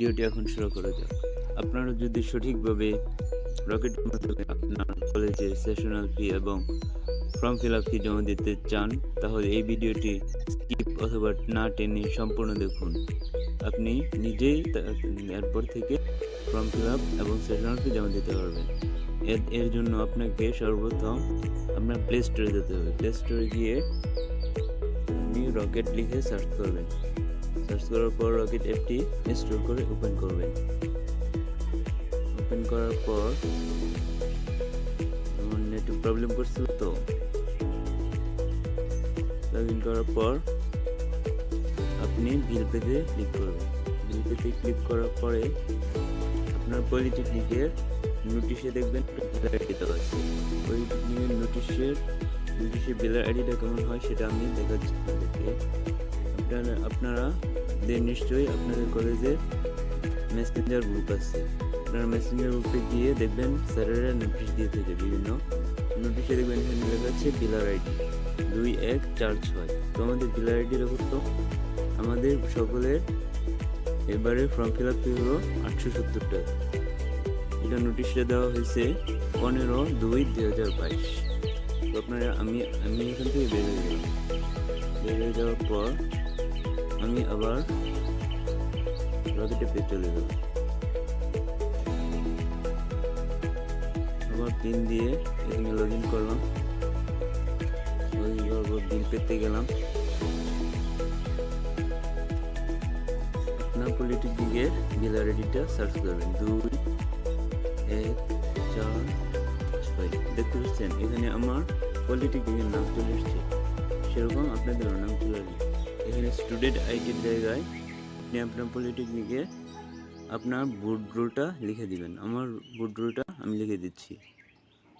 ভিডিওটি এখন শুরু করা যাক। আপনারা যদি সঠিকভাবে রকেটের মাধ্যমে আপনার কলেজে সেশনাল ফি এবং ফর্ম ফিল আপ ফি জমা দিতে চান, তাহলে এই ভিডিওটি স্কিপ অথবা না টেনে সম্পূর্ণ দেখুন। আপনি নিজেই এরপর থেকে ফর্ম ফিল আপ এবং সেশনাল ফি জমা দিতে পারবেন। এর জন্য আপনাকে সর্বপ্রথম আপনার প্লে স্টোরে যেতে হবে। প্লে স্টোরে গিয়ে আপনি রকেট লিখে সার্চ করবেন। সার্চ করার পর রকেট অ্যাপটি ইনস্টল করে ওপেন করবেন। ওপেন করার পর আমার নেটে প্রবলেম করছিল, তো লগ ইন করার পর আপনি বিল পেতে ক্লিক করবেন। বিল পেতে ক্লিক করার পরে আপনার পলিটেকনিকের নোটিশে দেখবেন বিল আইডি দেওয়া আছে। পলিটেকনিকের নোটিশে বিলের আইডিটা কেমন হয় সেটা আমি দেখাচ্ছি আপনাদেরকে। আপনারা নিশ্চয়ই আপনাদের কলেজে মেসেঞ্জার গ্রুপ আছে। আপনারা মেসেঞ্জার গ্রুপে গিয়ে দেখবেন স্যারেরা নোটিশ দিয়ে থাকে বিভিন্ন নোটিশে দেখবেন এখানে লেখা আছে বিলার আইডি 2146। তো আমাদের বিলার আইডির তো আমাদের সকলের এবারে ফর্ম ফিল আপ ফি হলো 870 টাকা। এটা নোটিশটা দেওয়া হয়েছে 15/2/2022। তো আপনারা আমি এখান থেকে বেরিয়ে যাওয়ার পর আমি আবার রকেটে পেয়ে চলে যাব। আবার পিন দিয়ে এখানে লগ ইন করলাম। বিল পেতে গেলাম। আপনার পলিটেকনিকের বিল আইডিটা সার্চ করবেন 2146। দেখতে পাচ্ছেন এখানে আমার পলিটেকনিকের নাম চলে এসছে, সেরকম আপনাদের নাম চলে আসবে। এখানে স্টুডেন্ট আইডির জায়গায় আপনি আপনার পলিটেকনিকে আপনার বুট রোলটা লিখে দিবেন। আমার বুট রোলটা আমি লিখে দিচ্ছি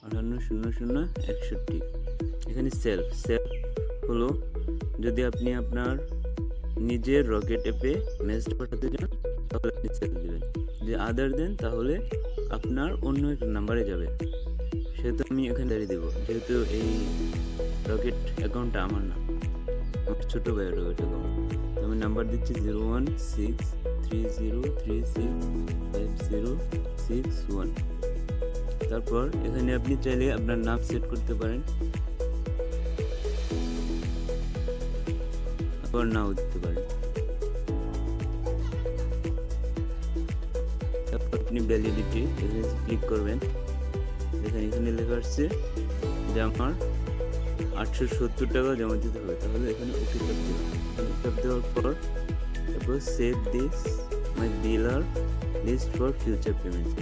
580061। এখানে সেলফ হলো যদি আপনি আপনার নিজের রকেট অ্যাপে মেসেজ পাঠাতে চান তাহলে আপনি সেলফ দিবেন। যদি আদার দেন তাহলে আপনার অন্য একটা নাম্বারে যাবে, সেহেতু আমি এখানে দাঁড়িয়ে দেবো। যেহেতু এই রকেট অ্যাকাউন্টটা আমার না, আমার ছোটো ভাইয়ের রকেট অ্যাকাউন্ট। আমি নাম্বার দিচ্ছি 01630365061। তারপর এখানে আপনি চাইলে আপনার নাম সেট করতে পারেন, আবার নাও দিতে পারেন। তারপর আপনি ভ্যালিডিটি এখানে ক্লিক করবেন। এখানে লেখা আসছে যে আমার 870 টাকা জমা দিতে হবে, তাহলে এখানে ওকে চাপ দেবেন। চাপ দেওয়ার পর তারপর save this my biller list for future payments.